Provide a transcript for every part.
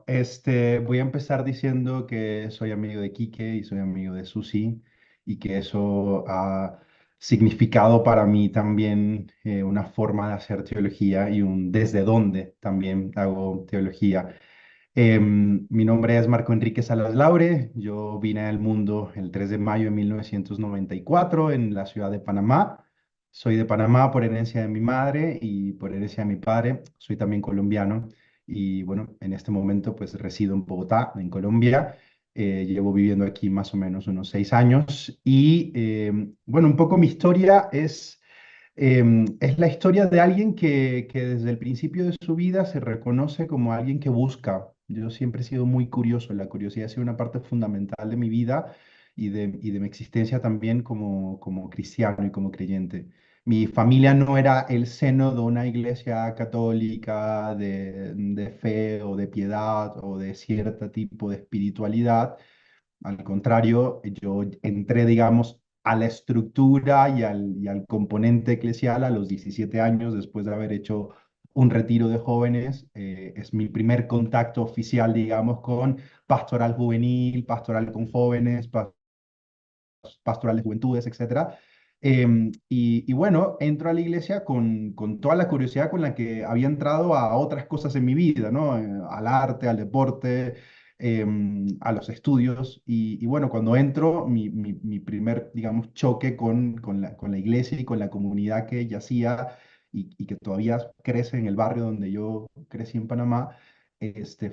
Voy a empezar diciendo que soy amigo de Quique y soy amigo de Susi y que eso ha significado para mí también una forma de hacer teología y un desde dónde también hago teología. Mi nombre es Marco Enrique Salas Laure, yo vine al mundo el 3 de mayo de 1994 en la ciudad de Panamá. Soy de Panamá por herencia de mi madre y por herencia de mi padre. Soy también colombiano y bueno, en este momento pues resido en Bogotá, en Colombia. Llevo viviendo aquí más o menos unos 6 años y bueno, un poco mi historia es la historia de alguien que desde el principio de su vida se reconoce como alguien que busca. Yo siempre he sido muy curioso, la curiosidad ha sido una parte fundamental de mi vida y de mi existencia también como cristiano y como creyente. Mi familia no era el seno de una iglesia católica de fe o de piedad o de cierto tipo de espiritualidad. Al contrario, yo entré, digamos, a la estructura y al componente eclesial a los 17 años, después de haber hecho un retiro de jóvenes. Es mi primer contacto oficial, digamos, con pastoral juvenil, pastoral con jóvenes, pastoral de juventudes, etcétera. Y bueno, entro a la iglesia con toda la curiosidad con la que había entrado a otras cosas en mi vida, ¿no? Al arte, al deporte, a los estudios. Y bueno, cuando entro, mi primer, digamos, choque con la iglesia y con la comunidad que yacía y que todavía crece en el barrio donde yo crecí en Panamá,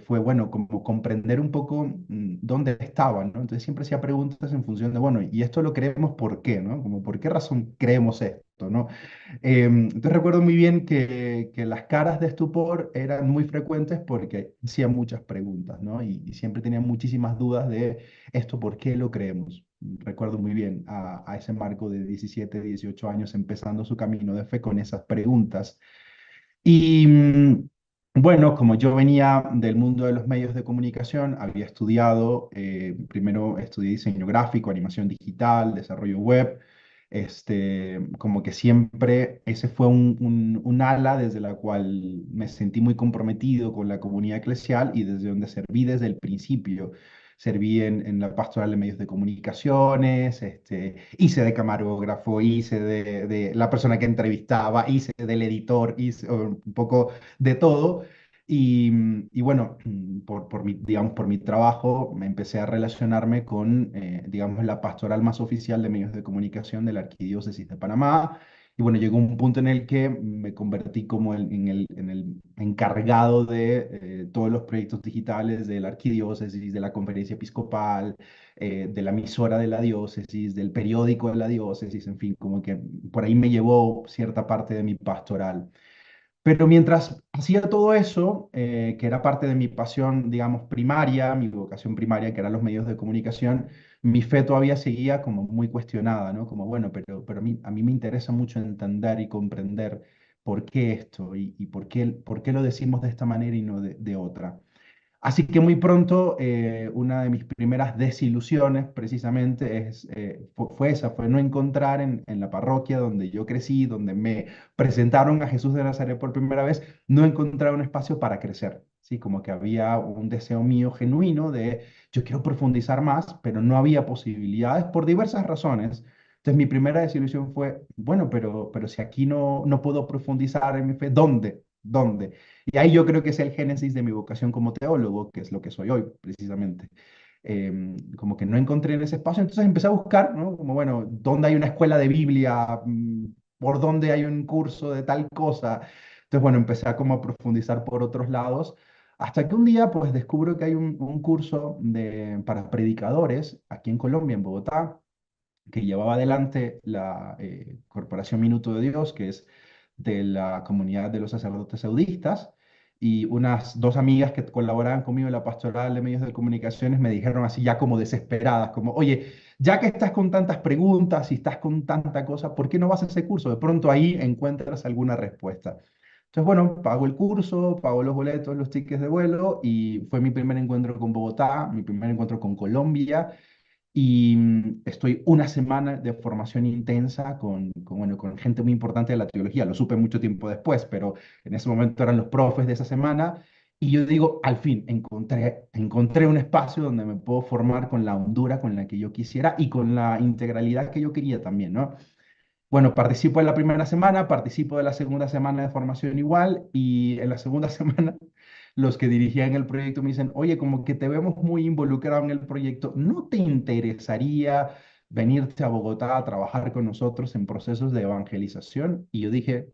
fue, bueno, como comprender un poco dónde estaban, ¿no? Entonces siempre hacía preguntas en función de, bueno, y esto lo creemos por qué, ¿no? Como por qué razón creemos esto, ¿no? Entonces recuerdo muy bien que las caras de estupor eran muy frecuentes porque hacía muchas preguntas, ¿no? Y siempre tenía muchísimas dudas de esto, ¿por qué lo creemos? Recuerdo muy bien a ese Marco de 17, 18 años empezando su camino de fe con esas preguntas. Y bueno, como yo venía del mundo de los medios de comunicación, había estudiado, primero estudié diseño gráfico, animación digital, desarrollo web. Como que siempre ese fue un ala desde la cual me sentí muy comprometido con la comunidad eclesial y desde donde serví desde el principio. Serví en la pastoral de medios de comunicaciones, hice de camarógrafo, hice de la persona que entrevistaba, hice del editor, hice un poco de todo. Y bueno, digamos, por mi trabajo me empecé a relacionarme con, digamos, la pastoral más oficial de medios de comunicación de la Arquidiócesis de Panamá. Y bueno, llegó un punto en el que me convertí como en el encargado de todos los proyectos digitales de la arquidiócesis, de la conferencia episcopal, de la emisora de la diócesis, del periódico de la diócesis, en fin, como que por ahí me llevó cierta parte de mi pastoral. Pero mientras hacía todo eso, que era parte de mi pasión, digamos, primaria, mi vocación primaria, que eran los medios de comunicación, mi fe todavía seguía como muy cuestionada, ¿no? Como, bueno, pero a mí me interesa mucho entender y comprender por qué esto y por qué lo decimos de esta manera y no de otra. Así que muy pronto una de mis primeras desilusiones precisamente fue esa, fue no encontrar en la parroquia donde yo crecí, donde me presentaron a Jesús de Nazaret por primera vez, no encontrar un espacio para crecer. Sí, como que había un deseo mío genuino de yo quiero profundizar más, pero no había posibilidades por diversas razones. Entonces mi primera desilusión fue, bueno, pero si aquí no puedo profundizar en mi fe, ¿dónde? ¿Dónde? Y ahí yo creo que es el génesis de mi vocación como teólogo, que es lo que soy hoy, precisamente. Como que no encontré en ese espacio, entonces empecé a buscar, ¿no? Como, bueno, ¿dónde hay una escuela de Biblia? ¿Por dónde hay un curso de tal cosa? Entonces, bueno, empecé a como profundizar por otros lados, hasta que un día, pues, descubro que hay un curso para predicadores aquí en Colombia, en Bogotá, que llevaba adelante la Corporación Minuto de Dios, que es de la comunidad de los sacerdotes saudistas, y unas dos amigas que colaboraban conmigo en la pastoral de medios de comunicaciones me dijeron así ya como desesperadas, como, oye, ya que estás con tantas preguntas y estás con tanta cosa, ¿por qué no vas a ese curso? De pronto ahí encuentras alguna respuesta. Entonces, bueno, pago el curso, pago los boletos, los tickets de vuelo y fue mi primer encuentro con Bogotá, mi primer encuentro con Colombia y estoy una semana de formación intensa bueno, con gente muy importante de la teología. Lo supe mucho tiempo después, pero en ese momento eran los profes de esa semana. Y yo digo, al fin, encontré un espacio donde me puedo formar con la hondura con la que yo quisiera y con la integralidad que yo quería también, ¿no? Bueno, participo en la primera semana, participo de la segunda semana de formación igual y en la segunda semana los que dirigían el proyecto me dicen, oye, como que te vemos muy involucrado en el proyecto, ¿no te interesaría venirte a Bogotá a trabajar con nosotros en procesos de evangelización? Y yo dije,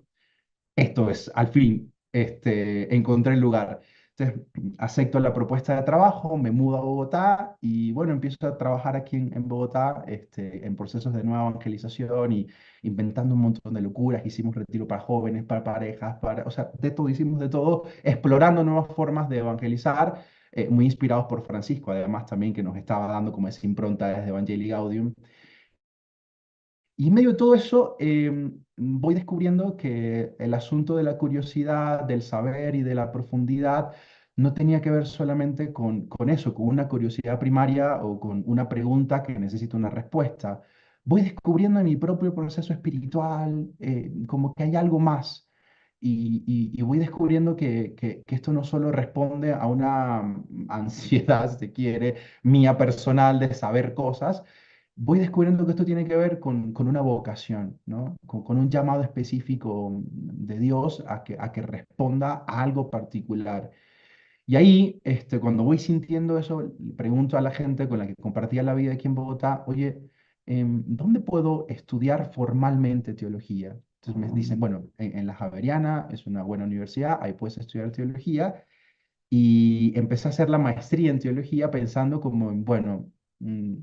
esto es, al fin, encontré el lugar. Entonces, acepto la propuesta de trabajo, me mudo a Bogotá y bueno, empiezo a trabajar aquí en Bogotá, en procesos de nueva evangelización y inventando un montón de locuras. Hicimos retiro para jóvenes, para parejas, o sea, de todo, hicimos de todo, explorando nuevas formas de evangelizar, muy inspirados por Francisco, además también que nos estaba dando como esa impronta desde Evangelii Gaudium. Y en medio de todo eso, voy descubriendo que el asunto de la curiosidad, del saber y de la profundidad no tenía que ver solamente con eso, con una curiosidad primaria o con una pregunta que necesita una respuesta. Voy descubriendo en mi propio proceso espiritual como que hay algo más. Y voy descubriendo que esto no solo responde a una ansiedad, si se quiere, mía personal de saber cosas, voy descubriendo que esto tiene que ver con una vocación, ¿no? Con un llamado específico de Dios a que responda a algo particular. Y ahí, cuando voy sintiendo eso, le pregunto a la gente con la que compartía la vida aquí en Bogotá, oye, ¿dónde puedo estudiar formalmente teología? Entonces me dicen, bueno, en la Javeriana es una buena universidad, ahí puedes estudiar teología. Y empecé a hacer la maestría en teología pensando como en, bueno,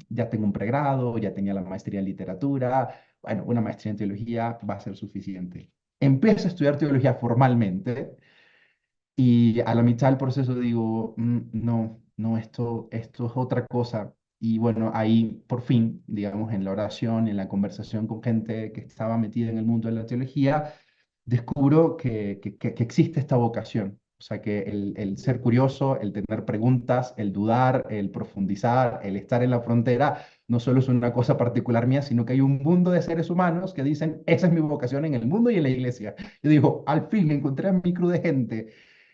ya tengo un pregrado, ya tenía la maestría en literatura, bueno, una maestría en teología va a ser suficiente. Empiezo a estudiar teología formalmente y a la mitad del proceso digo, no, no, esto es otra cosa. Y bueno, ahí por fin, digamos, en la oración, en la conversación con gente que estaba metida en el mundo de la teología, descubro que existe esta vocación. O sea, que el ser curioso, el tener preguntas, el dudar, el profundizar, el estar en la frontera, no solo es una cosa particular mía, sino que hay un mundo de seres humanos que dicen, esa es mi vocación en el mundo y en la iglesia. Yo digo, al fin encontré a mi crew de gente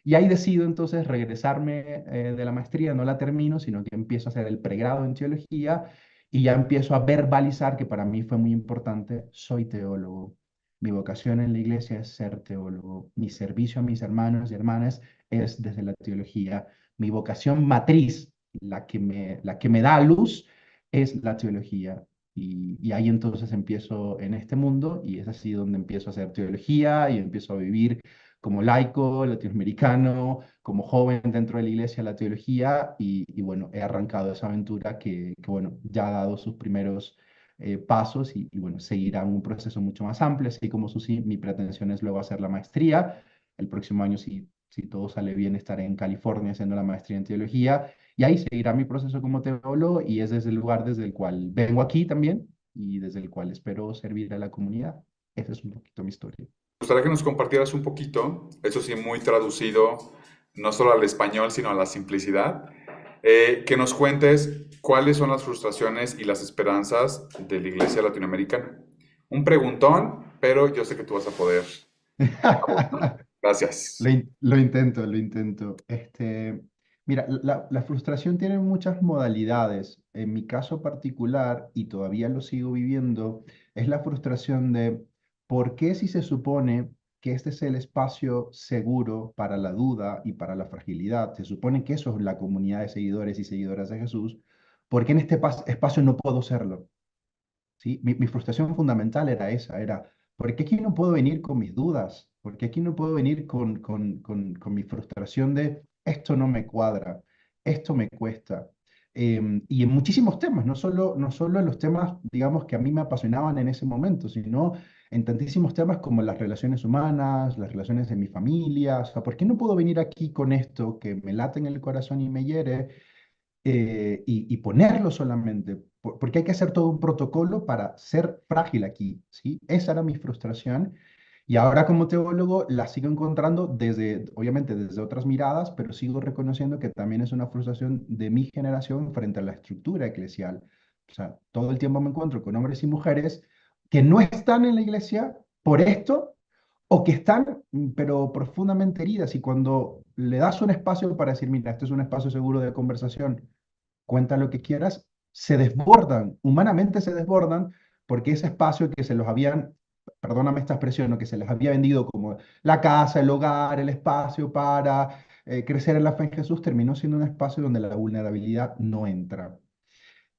y ahí decido entonces regresarme de la maestría, no la termino, sino que empiezo a hacer el pregrado en teología y ya empiezo a verbalizar, que para mí fue muy importante, soy teólogo. Mi vocación en la iglesia es ser teólogo. Mi servicio a mis hermanos y hermanas es desde la teología. Mi vocación matriz, la que me da luz, es la teología. Y ahí entonces empiezo en este mundo y es así donde empiezo a hacer teología y empiezo a vivir como laico latinoamericano, como joven dentro de la iglesia, la teología, y bueno, he arrancado esa aventura bueno, ya ha dado sus primeros pasos y bueno, seguirá un proceso mucho más amplio, así como Susi, mi pretensión es luego hacer la maestría. El próximo año, si todo sale bien, estaré en California haciendo la maestría en teología y ahí seguirá mi proceso como teólogo y es desde el lugar desde el cual vengo aquí también y desde el cual espero servir a la comunidad. Esa es un poquito mi historia. Me gustaría que nos compartieras un poquito, eso sí, muy traducido, no solo al español, sino a la simplicidad, que nos cuentes cuáles son las frustraciones y las esperanzas de la iglesia latinoamericana. Un preguntón, pero yo sé que tú vas a poder abordar. Lo, Gracias. in- lo intento, lo intento. Mira, la frustración tiene muchas modalidades. En mi caso particular, y todavía lo sigo viviendo, es la frustración de por qué si se supone que este es el espacio seguro para la duda y para la fragilidad, se supone que eso es la comunidad de seguidores y seguidoras de Jesús, ¿por qué en este espacio no puedo serlo? ¿Sí? Mi frustración fundamental era esa, era, ¿por qué aquí no puedo venir con mis dudas? ¿Por qué aquí no puedo venir con mi frustración de esto no me cuadra, esto me cuesta? Y en muchísimos temas, no solo en los temas, digamos, que a mí me apasionaban en ese momento, sino en tantísimos temas como las relaciones humanas, las relaciones de mi familia. O sea, ¿por qué no puedo venir aquí con esto que me late en el corazón y me hiere? Y ponerlo solamente, porque hay que hacer todo un protocolo para ser frágil aquí, ¿sí? Esa era mi frustración y ahora como teólogo la sigo encontrando desde, obviamente desde otras miradas, pero sigo reconociendo que también es una frustración de mi generación frente a la estructura eclesial. O sea, todo el tiempo me encuentro con hombres y mujeres que no están en la iglesia por esto o que están, pero profundamente heridas y cuando le das un espacio para decir, mira, este es un espacio seguro de conversación, cuenta lo que quieras, se desbordan, humanamente se desbordan, porque ese espacio que se los habían, perdóname esta expresión, ¿no? Que se les había vendido como la casa, el hogar, el espacio para crecer en la fe en Jesús, terminó siendo un espacio donde la vulnerabilidad no entra.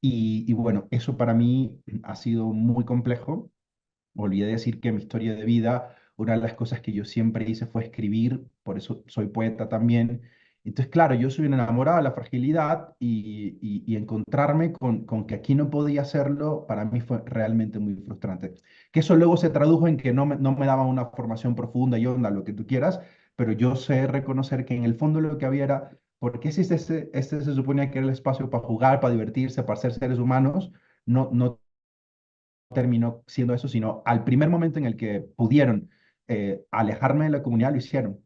Y bueno, eso para mí ha sido muy complejo. Olvidé decir que en mi historia de vida, una de las cosas que yo siempre hice fue escribir, por eso soy poeta también. Entonces, claro, yo soy un enamorado de la fragilidad y encontrarme con que aquí no podía hacerlo, para mí fue realmente muy frustrante. Que eso luego se tradujo en que no me daba una formación profunda y honda, lo que tú quieras, pero yo sé reconocer que en el fondo lo que había era, ¿por qué si este se suponía que era el espacio para jugar, para divertirse, para ser seres humanos? No terminó siendo eso, sino al primer momento en el que pudieron alejarme de la comunidad, lo hicieron.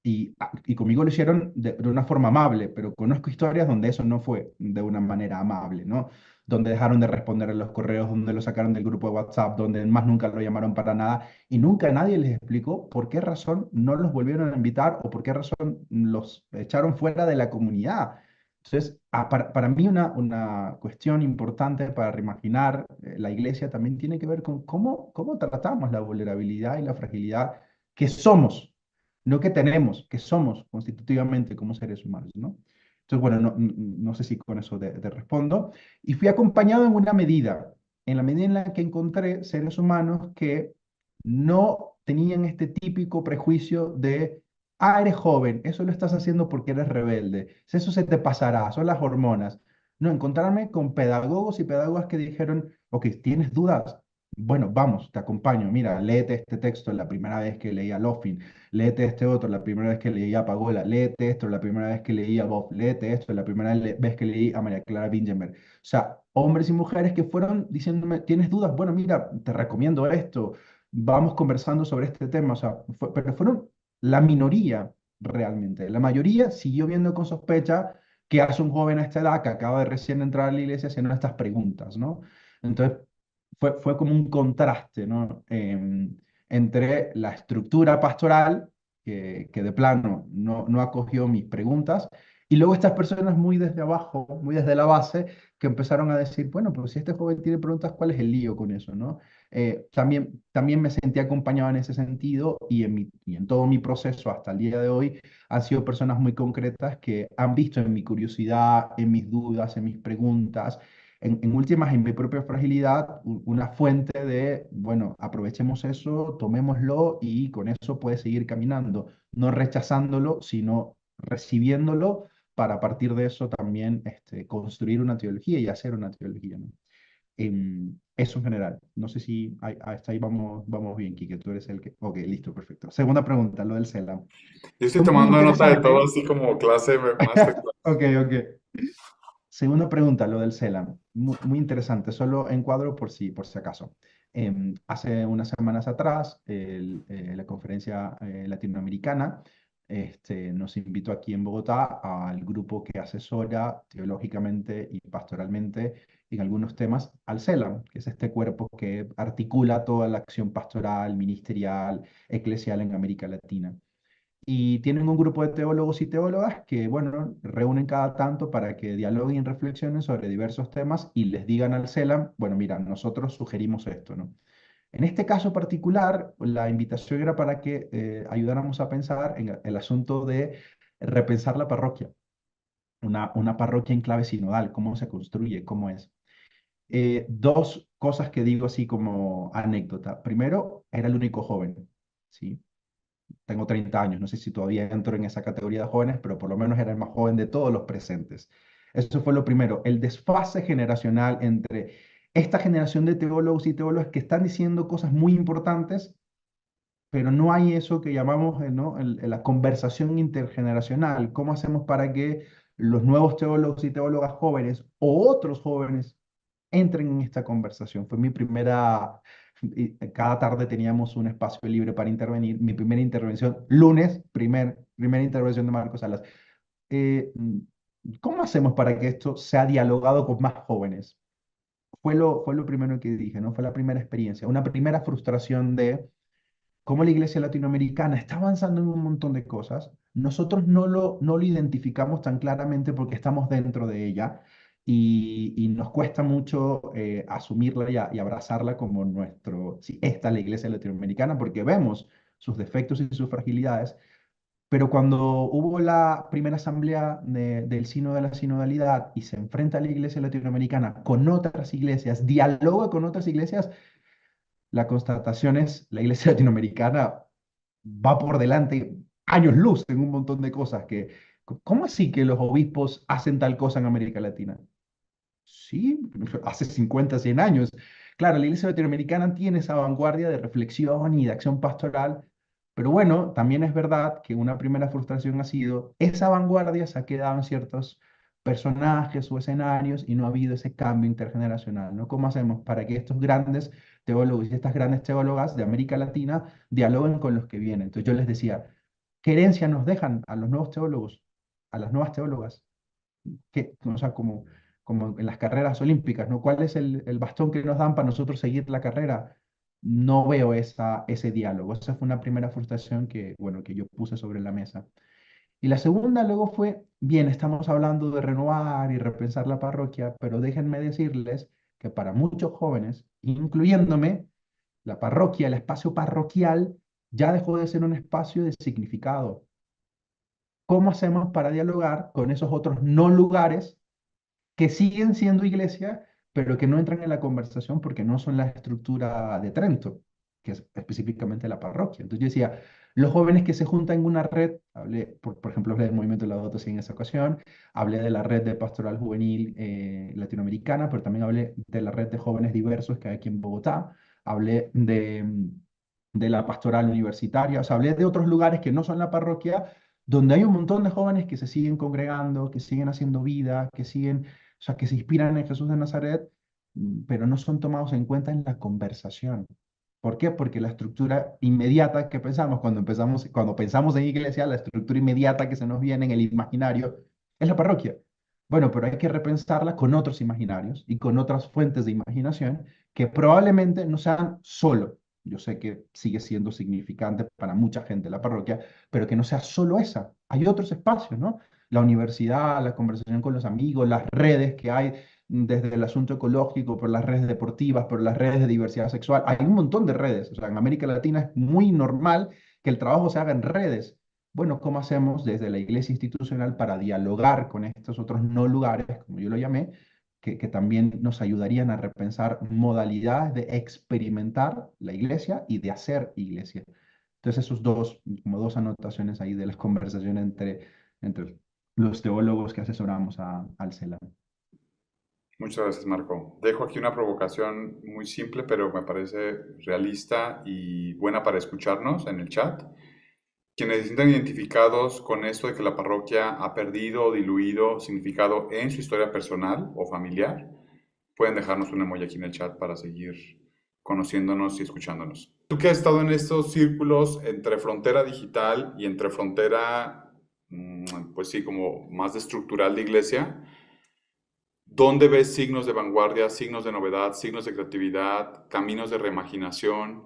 Y conmigo lo hicieron de una forma amable, pero conozco historias donde eso no fue de una manera amable, ¿no? Donde dejaron de responder a los correos, donde lo sacaron del grupo de WhatsApp, donde más nunca lo llamaron para nada y nunca nadie les explicó por qué razón no los volvieron a invitar o por qué razón los echaron fuera de la comunidad. Entonces, para mí una cuestión importante para reimaginar la iglesia también tiene que ver con cómo tratamos la vulnerabilidad y la fragilidad que somos, no que tenemos, que somos constitutivamente como seres humanos, ¿no? Entonces, bueno, no sé si con eso te respondo. Y fui acompañado en la medida en la que encontré seres humanos que no tenían este típico prejuicio de, ah, eres joven, eso lo estás haciendo porque eres rebelde, eso se te pasará, son las hormonas. No, encontrarme con pedagogos y pedagogas que dijeron, ok, ¿tienes dudas? Bueno, vamos, te acompaño. Mira, léete este texto la primera vez que leía Loffin, léete este otro la primera vez que leí a Pagola, léete esto la primera vez que leí a Bob, léete esto la primera vez que leí a María Clara Bingenberg. O sea, hombres y mujeres que fueron diciéndome, ¿tienes dudas? Bueno, mira, te recomiendo esto, vamos conversando sobre este tema. O sea, pero fueron la minoría realmente. La mayoría siguió viendo con sospecha qué hace un joven a esta edad que acaba de recién entrar a la iglesia haciendo estas preguntas, ¿no? Entonces, fue como un contraste, ¿no? Entre la estructura pastoral, que de plano no acogió mis preguntas, y luego estas personas muy desde abajo, muy desde la base, que empezaron a decir, bueno, pero si este joven tiene preguntas, ¿cuál es el lío con eso, no? También me sentí acompañado en ese sentido y en todo mi proceso hasta el día de hoy han sido personas muy concretas que han visto en mi curiosidad, en mis dudas, en mis preguntas, en últimas, en mi propia fragilidad, una fuente de, bueno, aprovechemos eso, tomémoslo y con eso puedes seguir caminando, no rechazándolo, sino recibiéndolo para a partir de eso también construir una teología y hacer una teología, ¿no? Eso en general. No sé si hasta ahí vamos bien, Quique, tú eres el que... Ok, listo, perfecto. Segunda pregunta, lo del CELAM. Yo estoy Fue muy tomando nota de todo, interesante. así como clase, masterclass. Ok, ok. Segunda pregunta, lo del CELAM. Muy interesante, solo encuadro por si acaso. Hace unas semanas atrás, la conferencia latinoamericana nos invitó aquí en Bogotá al grupo que asesora teológicamente y pastoralmente en algunos temas al CELAM, que es este cuerpo que articula toda la acción pastoral, ministerial, eclesial en América Latina. Y tienen un grupo de teólogos y teólogas que, bueno, reúnen cada tanto para que dialoguen y reflexionen sobre diversos temas y les digan al CELAM, bueno, mira, nosotros sugerimos esto, ¿no? En este caso particular, la invitación era para que ayudáramos a pensar en el asunto de repensar la parroquia, una parroquia en clave sinodal, cómo se construye, cómo es. Dos cosas que digo así como anécdota. Primero, era el único joven, ¿sí? Tengo 30 años, no sé si todavía entro en esa categoría de jóvenes, pero por lo menos era el más joven de todos los presentes. Eso fue lo primero, el desfase generacional entre esta generación de teólogos y teólogas que están diciendo cosas muy importantes, pero no hay eso que llamamos, ¿no? La conversación intergeneracional. ¿Cómo hacemos para que los nuevos teólogos y teólogas jóvenes o otros jóvenes entren en esta conversación? Fue mi primera, cada tarde teníamos un espacio libre para intervenir. Mi primera intervención, lunes, primera intervención de Marcos Salas. Eh, ¿Cómo hacemos para que esto sea dialogado con más jóvenes? Fue lo primero que dije, ¿no? Fue la primera experiencia, una primera frustración de cómo la iglesia latinoamericana está avanzando en un montón de cosas, nosotros no lo identificamos tan claramente porque estamos dentro de ella y nos cuesta mucho asumirla y abrazarla como nuestro, sí, esta es la iglesia latinoamericana porque vemos sus defectos y sus fragilidades, pero cuando hubo la primera asamblea del Sínodo de la Sinodalidad y se enfrenta a la iglesia latinoamericana con otras iglesias, dialoga con otras iglesias, la constatación es, la iglesia latinoamericana va por delante años luz en un montón de cosas que, ¿cómo así que los obispos hacen tal cosa en América Latina? Sí, hace 50, 100 años. Claro, la iglesia latinoamericana tiene esa vanguardia de reflexión y de acción pastoral, pero bueno, también es verdad que una primera frustración ha sido, esa vanguardia se ha quedado en ciertos personajes o escenarios y no ha habido ese cambio intergeneracional, ¿no? ¿Cómo hacemos para que estos grandes teólogos y estas grandes teólogas de América Latina dialoguen con los que vienen? Entonces yo les decía, ¿qué herencia nos dejan a los nuevos teólogos, a las nuevas teólogas? O sea, como en las carreras olímpicas, ¿no? ¿Cuál es el bastón que nos dan para nosotros seguir la carrera? No veo ese diálogo. Esa fue una primera frustración que, bueno, que yo puse sobre la mesa. Y la segunda luego fue, bien, estamos hablando de renovar y repensar la parroquia, pero déjenme decirles que para muchos jóvenes, incluyéndome, la parroquia, el espacio parroquial, ya dejó de ser un espacio de significado. ¿Cómo hacemos para dialogar con esos otros no lugares que siguen siendo iglesia, pero que no entran en la conversación porque no son la estructura de Trento, que es específicamente la parroquia? Entonces yo decía, los jóvenes que se juntan en una red, hablé, por ejemplo, hablé del movimiento de la Laudato Si en esa ocasión, hablé de la red de pastoral juvenil latinoamericana, pero también hablé de la red de jóvenes diversos que hay aquí en Bogotá, hablé de la pastoral universitaria, o sea, hablé de otros lugares que no son la parroquia, donde hay un montón de jóvenes que se siguen congregando, que siguen haciendo vida, que siguen, o sea, que se inspiran en Jesús de Nazaret, pero no son tomados en cuenta en la conversación. ¿Por qué? Porque la estructura inmediata que pensamos cuando pensamos en iglesia, la estructura inmediata que se nos viene en el imaginario es la parroquia. Bueno, pero hay que repensarla con otros imaginarios y con otras fuentes de imaginación que probablemente no sean solo. Yo sé que sigue siendo significante para mucha gente la parroquia, pero que no sea solo esa. Hay otros espacios, ¿no? La universidad, la conversación con los amigos, las redes que hay desde el asunto ecológico, por las redes deportivas, por las redes de diversidad sexual. Hay un montón de redes. O sea, en América Latina es muy normal que el trabajo se haga en redes. Bueno, ¿cómo hacemos desde la iglesia institucional para dialogar con estos otros no lugares, como yo lo llamé, que también nos ayudarían a repensar modalidades de experimentar la iglesia y de hacer iglesia? Entonces, esos como dos anotaciones ahí de las conversaciones entre los teólogos que asesoramos al CELAM. Muchas gracias, Marco. Dejo aquí una provocación muy simple, pero me parece realista y buena para escucharnos en el chat. Quienes se sientan identificados con esto de que la parroquia ha perdido o diluido significado en su historia personal o familiar, pueden dejarnos un emoji aquí en el chat para seguir conociéndonos y escuchándonos. Tú que has estado en estos círculos entre frontera digital y entre frontera, pues sí, como más de estructural de iglesia, ¿dónde ves signos de vanguardia, signos de novedad, signos de creatividad, caminos de reimaginación?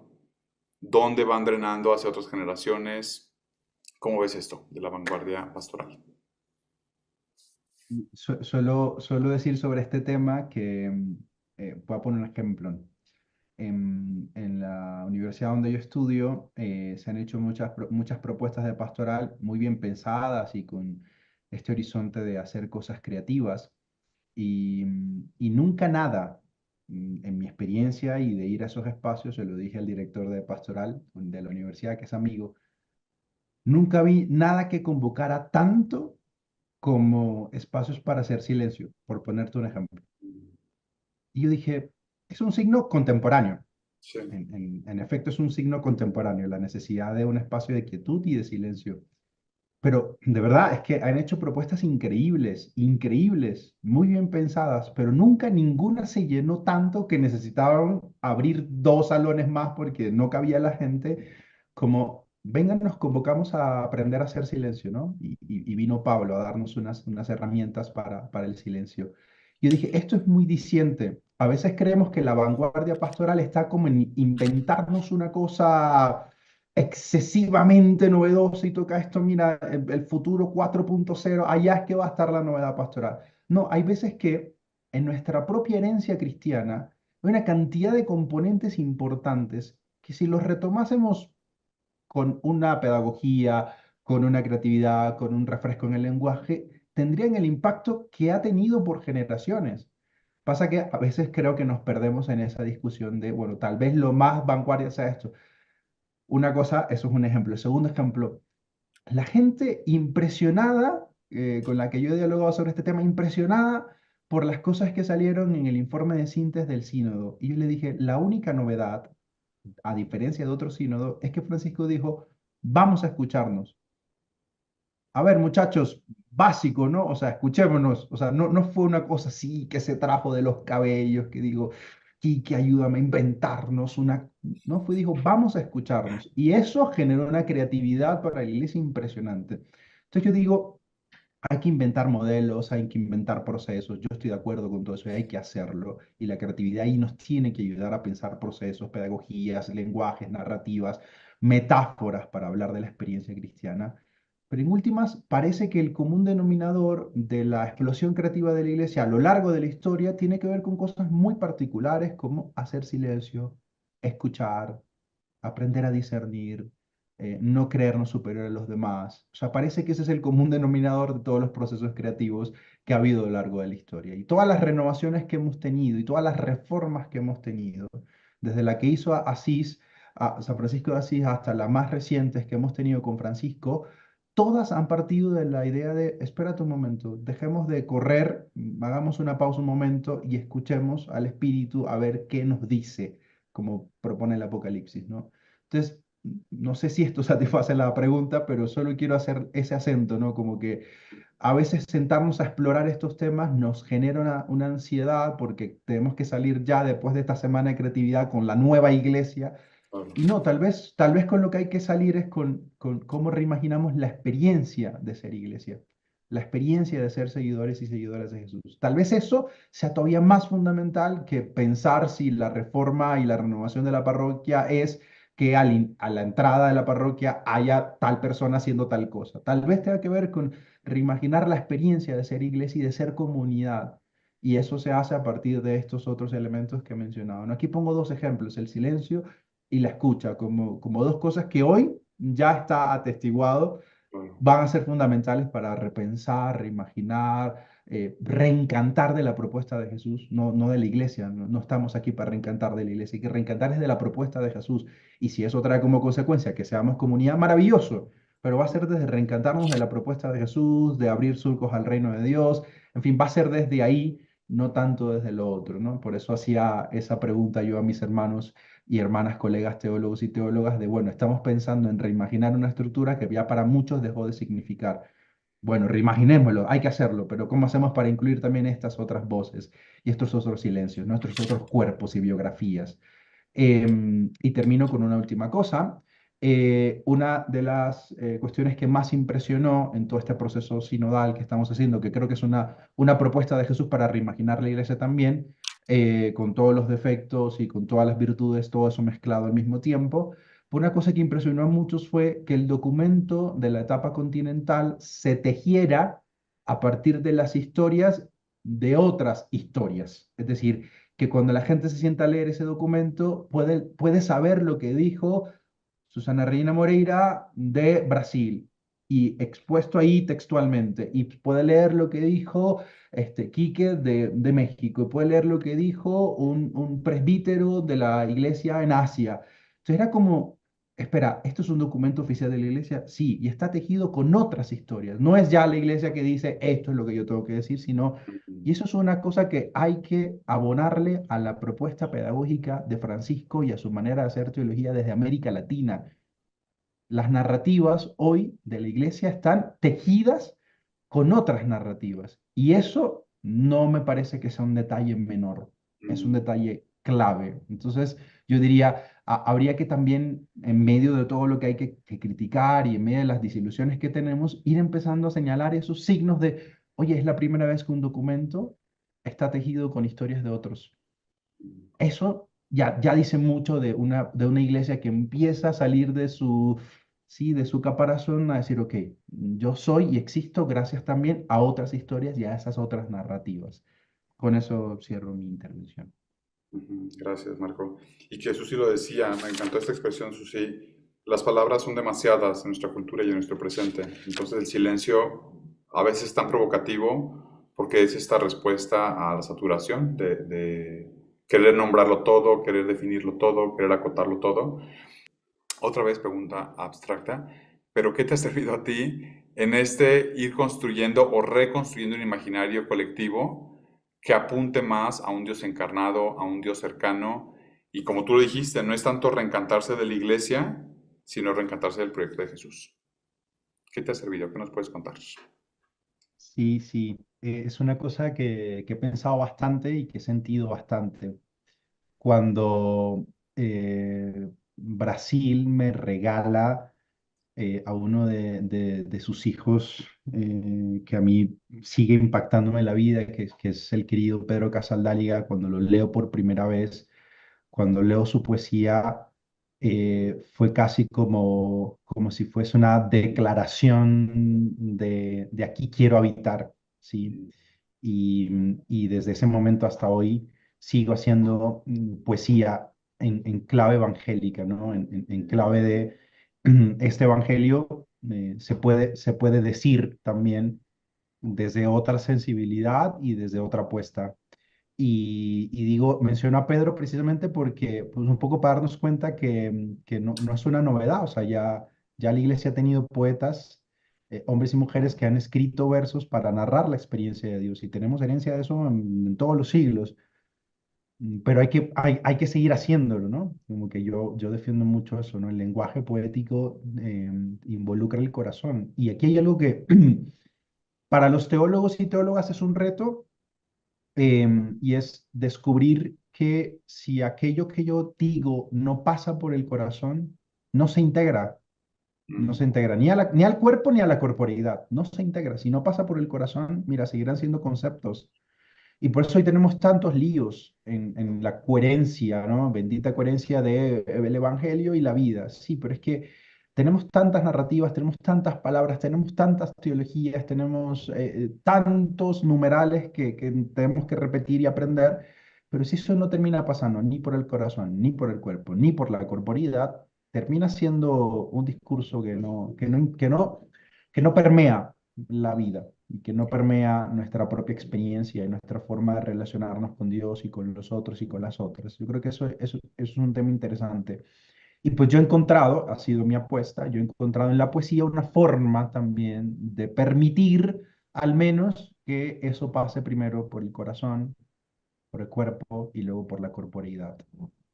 ¿Dónde van drenando hacia otras generaciones? ¿Cómo ves esto de la vanguardia pastoral? Suelo decir sobre este tema que, voy a poner un ejemplo. En la universidad donde yo estudio, se han hecho muchas propuestas de pastoral muy bien pensadas y con este horizonte de hacer cosas creativas. Y nunca nada, en mi experiencia y de ir a esos espacios, se lo dije al director de pastoral de la universidad, que es amigo, nunca vi nada que convocara tanto como espacios para hacer silencio, por ponerte un ejemplo. Y yo dije, es un signo contemporáneo. Sí. En efecto, es un signo contemporáneo, la necesidad de un espacio de quietud y de silencio. Pero de verdad es que han hecho propuestas increíbles, increíbles, muy bien pensadas, pero nunca ninguna se llenó tanto que necesitaban abrir dos salones más porque no cabía la gente, como, vengan, nos convocamos a aprender a hacer silencio, ¿no? Y vino Pablo a darnos unas herramientas para el silencio. Yo dije, esto es muy diciente. A veces creemos que la vanguardia pastoral está como en inventarnos una cosa excesivamente novedoso y toca esto, mira, el futuro 4.0, allá es que va a estar la novedad pastoral. No, hay veces que en nuestra propia herencia cristiana hay una cantidad de componentes importantes que si los retomásemos con una pedagogía, con una creatividad, con un refresco en el lenguaje, tendrían el impacto que ha tenido por generaciones. Pasa que a veces creo que nos perdemos en esa discusión de, bueno, tal vez lo más vanguardia sea esto. Una cosa, eso es un ejemplo. El segundo ejemplo, la gente impresionada, con la que yo he dialogado sobre este tema, impresionada por las cosas que salieron en el informe de síntesis del sínodo. Y yo le dije, la única novedad, a diferencia de otro sínodo, es que Francisco dijo, vamos a escucharnos. A ver, muchachos, básico, ¿no? O sea, escuchémonos. O sea, no fue una cosa así que se trajo de los cabellos, que digo, que ayúdame a inventarnos una... No, fue, dijo, vamos a escucharnos. Y eso generó una creatividad para la iglesia impresionante. Entonces yo digo, hay que inventar modelos, hay que inventar procesos. Yo estoy de acuerdo con todo eso y hay que hacerlo. Y la creatividad ahí nos tiene que ayudar a pensar procesos, pedagogías, lenguajes, narrativas, metáforas para hablar de la experiencia cristiana. Pero en últimas, parece que el común denominador de la explosión creativa de la iglesia a lo largo de la historia tiene que ver con cosas muy particulares como hacer silencio, escuchar, aprender a discernir, no creernos superior a los demás. O sea, parece que ese es el común denominador de todos los procesos creativos que ha habido a lo largo de la historia. Y todas las renovaciones que hemos tenido y todas las reformas que hemos tenido, desde la que hizo Asís, a San Francisco de Asís, hasta las más recientes que hemos tenido con Francisco, todas han partido de la idea de, espérate un momento, dejemos de correr, hagamos una pausa un momento y escuchemos al Espíritu a ver qué nos dice, como propone el Apocalipsis, ¿no? Entonces, no sé si esto satisface la pregunta, pero solo quiero hacer ese acento, ¿no? Como que a veces sentarnos a explorar estos temas nos genera una ansiedad porque tenemos que salir ya después de esta semana de creatividad con la nueva iglesia. Claro. Y no, tal vez con lo que hay que salir es con cómo reimaginamos la experiencia de ser iglesia, la experiencia de ser seguidores y seguidoras de Jesús. Tal vez eso sea todavía más fundamental que pensar si la reforma y la renovación de la parroquia es que a la entrada de la parroquia haya tal persona haciendo tal cosa. Tal vez tenga que ver con reimaginar la experiencia de ser iglesia y de ser comunidad. Y eso se hace a partir de estos otros elementos que he mencionado. ¿No? Aquí pongo dos ejemplos, el silencio y la escucha, como dos cosas que hoy ya está atestiguado, Claro. van a ser fundamentales para repensar, reimaginar, reencantar de la propuesta de Jesús, no de la iglesia. No estamos aquí para reencantar de la iglesia, hay que reencantar desde la propuesta de Jesús. Y si eso trae como consecuencia que seamos comunidad, maravilloso, pero va a ser desde reencantarnos de la propuesta de Jesús, de abrir surcos al reino de Dios, en fin, va a ser desde ahí, no tanto desde lo otro, ¿no? Por eso hacía esa pregunta yo a mis hermanos y hermanas, colegas teólogos y teólogas, de, bueno, estamos pensando en reimaginar una estructura que ya para muchos dejó de significar. Bueno, reimaginémoslo, hay que hacerlo, pero ¿cómo hacemos para incluir también estas otras voces y estos otros silencios, nuestros otros cuerpos y biografías? Y termino con una última cosa. Una de las cuestiones que más impresionó en todo este proceso sinodal que estamos haciendo, que creo que es una propuesta de Jesús para reimaginar la iglesia también, con todos los defectos y con todas las virtudes, todo eso mezclado al mismo tiempo. Una cosa que impresionó a muchos fue que el documento de la etapa continental se tejiera a partir de las historias de otras historias. Es decir, que cuando la gente se sienta a leer ese documento puede saber lo que dijo Susana Reina Moreira de Brasil y expuesto ahí textualmente, y puede leer lo que dijo Quique de México, y puede leer lo que dijo un presbítero de la iglesia en Asia. Entonces era como, espera, ¿esto es un documento oficial de la iglesia? Sí, y está tejido con otras historias. No es ya la iglesia que dice, esto es lo que yo tengo que decir, sino y eso es una cosa que hay que abonarle a la propuesta pedagógica de Francisco y a su manera de hacer teología desde América Latina. Las narrativas hoy de la iglesia están tejidas con otras narrativas y eso no me parece que sea un detalle menor, es un Mm. detalle clave. Entonces, yo diría, habría que también, en medio de todo lo que hay que criticar y en medio de las disilusiones que tenemos, ir empezando a señalar esos signos de, oye, es la primera vez que un documento está tejido con historias de otros. Eso ya dice mucho de una iglesia que empieza a salir de su, sí, de su caparazón a decir, ok, yo soy y existo gracias también a otras historias y a esas otras narrativas. Con eso cierro mi intervención. Ujú, gracias, Marco. Y que Susi lo decía, me encantó esta expresión, Susi. Las palabras son demasiadas en nuestra cultura y en nuestro presente. Entonces el silencio a veces es tan provocativo porque es esta respuesta a la saturación de querer nombrarlo todo, querer definirlo todo, querer acotarlo todo. Otra vez pregunta abstracta, pero ¿qué te ha servido a ti en este ir construyendo o reconstruyendo un imaginario colectivo que apunte más a un Dios encarnado, a un Dios cercano? Y como tú lo dijiste, no es tanto reencantarse de la iglesia, sino reencantarse del proyecto de Jesús. ¿Qué te ha servido? ¿Qué nos puedes contar? Sí, sí, es una cosa que he pensado bastante y que he sentido bastante. Cuando Brasil me regala a uno de sus hijos que a mí sigue impactándome la vida, que es el querido Pedro Casaldáliga, cuando lo leo por primera vez, cuando leo su poesía, fue casi como si fuese una declaración de aquí quiero habitar, ¿sí? Y desde ese momento hasta hoy sigo haciendo poesía en clave evangélica, ¿no? En clave de este evangelio se puede decir también desde otra sensibilidad y desde otra apuesta. Y digo, menciono a Pedro precisamente porque, pues un poco para darnos cuenta que no es una novedad, o sea, ya la iglesia ha tenido poetas, hombres y mujeres que han escrito versos para narrar la experiencia de Dios y tenemos herencia de eso en todos los siglos. Pero hay que seguir haciéndolo, ¿no? Como que yo defiendo mucho eso, ¿no? El lenguaje poético involucra el corazón. Y aquí hay algo que para los teólogos y teólogas es un reto, y es descubrir que si aquello que yo digo no pasa por el corazón, no se integra, no se Mm, integra ni al cuerpo ni a la corporeidad, no se integra. Si no pasa por el corazón, mira, seguirán siendo conceptos. Y por eso hoy tenemos tantos líos en la coherencia, ¿no? Bendita coherencia de el Evangelio y la vida. Sí, pero es que tenemos tantas narrativas, tenemos tantas palabras, tenemos tantas teologías, tenemos tantos numerales que tenemos que repetir y aprender, pero si eso no termina pasando ni por el corazón, ni por el cuerpo, ni por la corporidad, termina siendo un discurso que no permea la vida y que no permea nuestra propia experiencia y nuestra forma de relacionarnos con Dios y con los otros y con las otras. Yo creo que eso es un tema interesante. Y pues yo he encontrado, ha sido mi apuesta, yo he encontrado en la poesía una forma también de permitir al menos que eso pase primero por el corazón, por el cuerpo y luego por la corporeidad.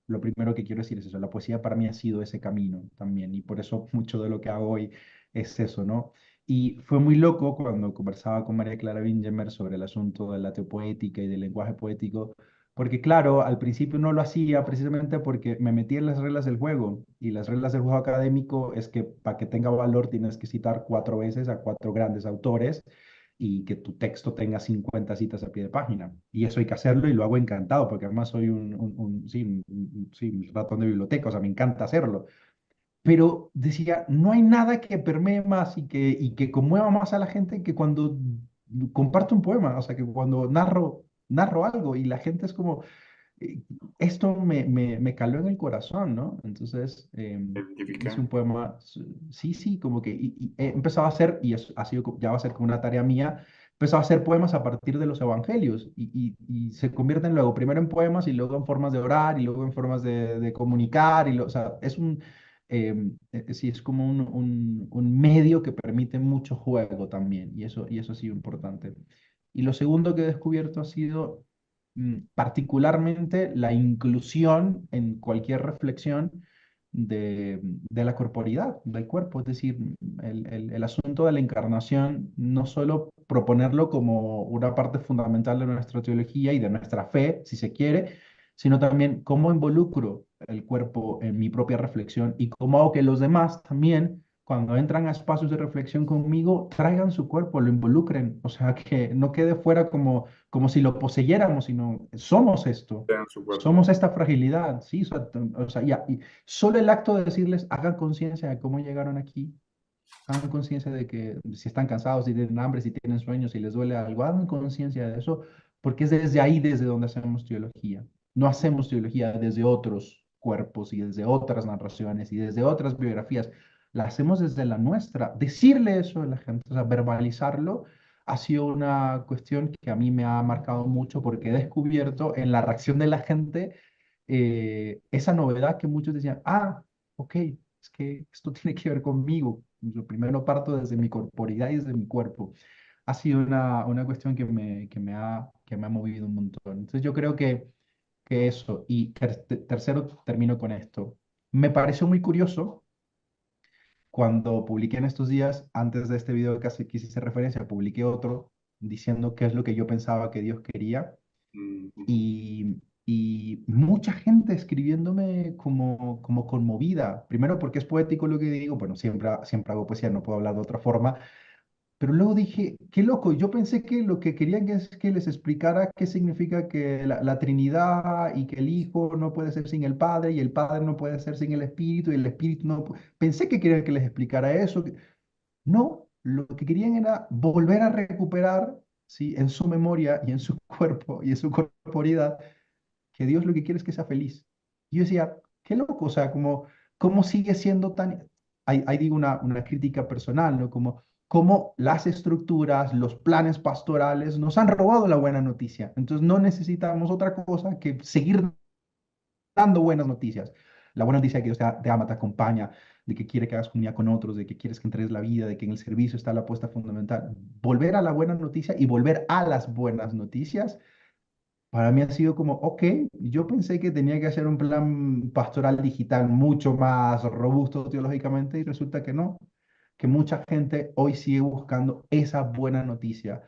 Lo primero que quiero decir es eso, la poesía para mí ha sido ese camino también y por eso mucho de lo que hago hoy es eso, ¿no? Y fue muy loco cuando conversaba con María Clara Bingemer sobre el asunto de la teopoética y del lenguaje poético, porque claro, al principio no lo hacía precisamente porque me metí en las reglas del juego y las reglas del juego académico es que para que tenga valor tienes que citar 4 veces a 4 grandes autores y que tu texto tenga 50 citas a pie de página. Y eso hay que hacerlo y lo hago encantado, porque además soy sí, sí, un ratón de biblioteca, o sea, me encanta hacerlo. Pero decía, no hay nada que permee más y que conmueva más a la gente que cuando comparto un poema, o sea, que cuando narro algo y la gente es como, eh, esto me caló en el corazón, ¿no? Entonces, identifica. hice un poema, sí, sí, como que y he empezado a hacer, y eso ha sido, ya va a ser como una tarea mía, he empezado a hacer poemas a partir de los evangelios y se convierten luego, primero en poemas y luego en formas de orar y luego en formas de comunicar, o sea, sí, es como un medio que permite mucho juego también, y eso ha sido importante. Y lo segundo que he descubierto ha sido particularmente la inclusión en cualquier reflexión de la corporidad, del cuerpo, es decir, el asunto de la encarnación, no solo proponerlo como una parte fundamental de nuestra teología y de nuestra fe, si se quiere, sino también cómo involucro el cuerpo en mi propia reflexión y cómo hago que los demás también cuando entran a espacios de reflexión conmigo, traigan su cuerpo, lo involucren, o sea, que no quede fuera como si lo poseyéramos, sino somos esto, Vean su cuerpo. somos esta fragilidad, ¿sí? O sea, y solo el acto de decirles, hagan conciencia de cómo llegaron aquí, hagan conciencia de que si están cansados, si tienen hambre, si tienen sueños, si les duele algo, hagan conciencia de eso, porque es desde ahí desde donde hacemos teología. No hacemos teología desde otros cuerpos y desde otras narraciones y desde otras biografías. La hacemos desde la nuestra. Decirle eso a la gente, o sea, verbalizarlo, ha sido una cuestión que a mí me ha marcado mucho porque he descubierto en la reacción de la gente esa novedad que muchos decían, ah, ok, es que esto tiene que ver conmigo. Yo primero parto desde mi corporidad y desde mi cuerpo. Ha sido una cuestión que me ha movido un montón. Entonces yo creo que eso. Y tercero, termino con esto. Me pareció muy curioso cuando publiqué en estos días, antes de este video que hice referencia, publiqué otro diciendo qué es lo que yo pensaba que Dios quería Mm, ujú. y mucha gente escribiéndome como conmovida. Primero porque es poético lo que digo, bueno, siempre hago poesía, no puedo hablar de otra forma, pero luego dije, qué loco, yo pensé que lo que querían es que les explicara qué significa que la Trinidad y que el Hijo no puede ser sin el Padre y el Padre no puede ser sin el Espíritu y el Espíritu no... Pensé que querían que les explicara eso. No, lo que querían era volver a recuperar, ¿sí? En su memoria y en su cuerpo y en su corporidad que Dios lo que quiere es que sea feliz. Y yo decía, qué loco, o sea, cómo sigue siendo tan, ahí digo una crítica personal, ¿no? Como las estructuras, los planes pastorales nos han robado la buena noticia. Entonces no necesitamos otra cosa que seguir dando buenas noticias. La buena noticia de que Dios te ama, te acompaña, de que quiere que hagas comunidad con otros, de que quieres que entregues la vida, de que en el servicio está la apuesta fundamental. Volver a la buena noticia y volver a las buenas noticias para mí ha sido como, ok, yo pensé que tenía que hacer un plan pastoral digital mucho más robusto teológicamente y resulta que no, que mucha gente hoy sigue buscando esa buena noticia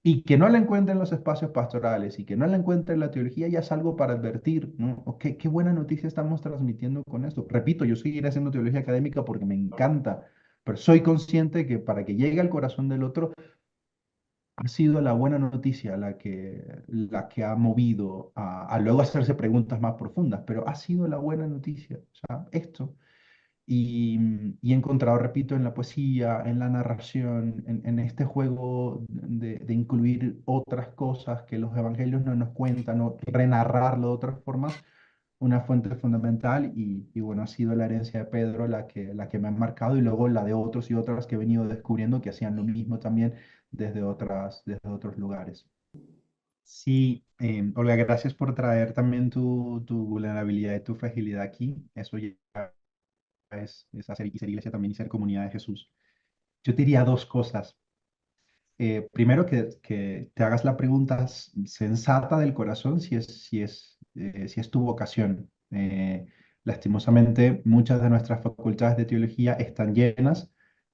y que no la encuentra en los espacios pastorales y que no la encuentra en la teología ya es algo para advertir, ¿no? Ok, qué buena noticia estamos transmitiendo con esto. Repito, yo seguiré haciendo teología académica porque me encanta, pero soy consciente que para que llegue al corazón del otro ha sido la buena noticia la que ha movido a luego hacerse preguntas más profundas, pero ha sido la buena noticia, o sea, esto. Y he encontrado, repito, en la poesía, en la narración, en este juego de incluir otras cosas que los evangelios no nos cuentan o renarrarlo de otras formas, una fuente fundamental y bueno, ha sido la herencia de Pedro la que me ha marcado y luego la de otros y otras que he venido descubriendo que hacían lo mismo también desde otros lugares. Sí, Olga, gracias por traer también tu vulnerabilidad y tu fragilidad aquí. Eso ya es hacer y ser iglesia también y ser comunidad de Jesús. Yo te diría dos cosas. Primero, que te hagas la pregunta sensata del corazón si es tu vocación. Lastimosamente, muchas de nuestras facultades de teología están llenas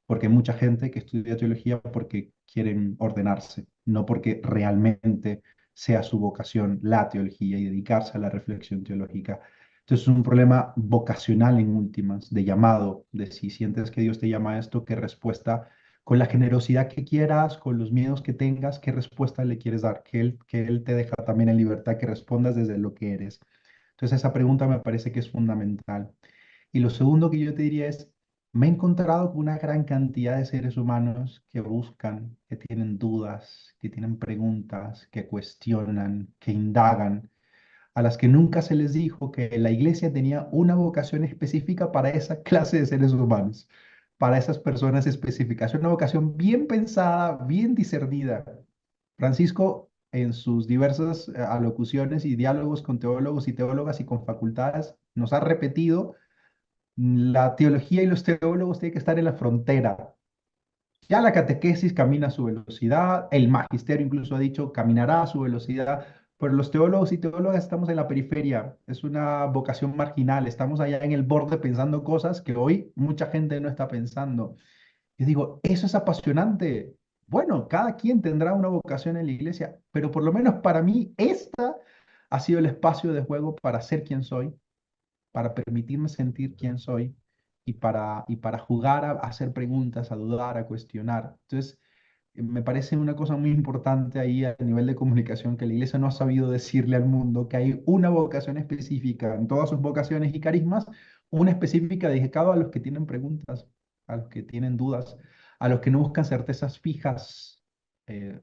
porque hay mucha gente que estudia teología porque quieren ordenarse, no porque realmente sea su vocación la teología y dedicarse a la reflexión teológica. Entonces es un problema vocacional en últimas, de llamado, de si sientes que Dios te llama a esto, qué respuesta con la generosidad que quieras, con los miedos que tengas, qué respuesta le quieres dar, que él te deja también en libertad que respondas desde lo que eres. Entonces esa pregunta me parece que es fundamental. Y lo segundo que yo te diría es, me he encontrado con una gran cantidad de seres humanos que buscan, que tienen dudas, que tienen preguntas, que cuestionan, que indagan, a las que nunca se les dijo que la iglesia tenía una vocación específica para esa clase de seres humanos, para esas personas específicas. Una vocación bien pensada, bien discernida. Francisco, en sus diversas alocuciones y diálogos con teólogos y teólogas y con facultades, nos ha repetido, la teología y los teólogos tienen que estar en la frontera. Ya la catequesis camina a su velocidad, el magisterio incluso ha dicho caminará a su velocidad, pero los teólogos y teólogas estamos en la periferia, es una vocación marginal, estamos allá en el borde pensando cosas que hoy mucha gente no está pensando. Yo digo, eso es apasionante. Bueno, cada quien tendrá una vocación en la iglesia, pero por lo menos para mí esta ha sido el espacio de juego para ser quien soy, para permitirme sentir quién soy y para jugar a hacer preguntas, a dudar, a cuestionar. Entonces, me parece una cosa muy importante ahí a nivel de comunicación que la iglesia no ha sabido decirle al mundo que hay una vocación específica en todas sus vocaciones y carismas, una específica dedicada a los que tienen preguntas, a los que tienen dudas, a los que no buscan certezas fijas,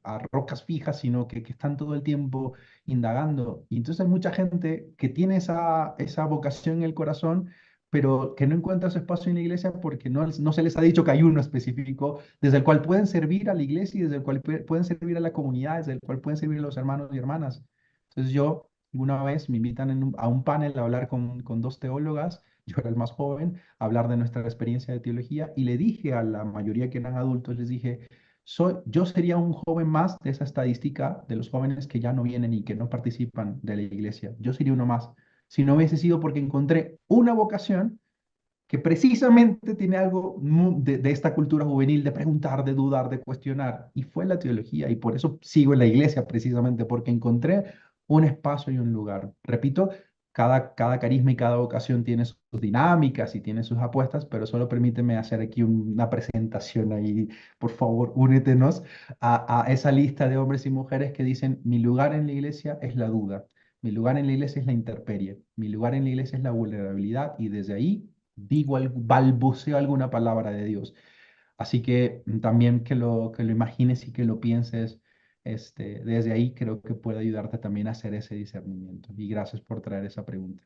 a rocas fijas, sino que están todo el tiempo indagando. Y entonces hay mucha gente que tiene esa vocación en el corazón, pero que no encuentra su espacio en la iglesia porque no se les ha dicho que hay uno específico desde el cual pueden servir a la iglesia y desde el cual pueden servir a la comunidad, desde el cual pueden servir a los hermanos y hermanas. Entonces yo, una vez me invitan a un panel a hablar con dos teólogas, yo era el más joven, a hablar de nuestra experiencia de teología y le dije a la mayoría que eran adultos, les dije, yo sería un joven más de esa estadística de los jóvenes que ya no vienen y que no participan de la iglesia. Yo sería uno más. Si no hubiese sido porque encontré una vocación que precisamente tiene algo de esta cultura juvenil de preguntar, de dudar, de cuestionar, y fue la teología, y por eso sigo en la iglesia precisamente, porque encontré un espacio y un lugar. Repito, cada carisma y cada vocación tiene sus dinámicas y tiene sus apuestas, pero solo permíteme hacer aquí una presentación ahí, por favor, únetenos a esa lista de hombres y mujeres que dicen, mi lugar en la iglesia es la duda. Mi lugar en la iglesia es la intemperie, mi lugar en la iglesia es la vulnerabilidad y desde ahí digo, balbuceo alguna palabra de Dios. Así que también que lo imagines y que lo pienses, desde ahí creo que puede ayudarte también a hacer ese discernimiento. Y gracias por traer esa pregunta.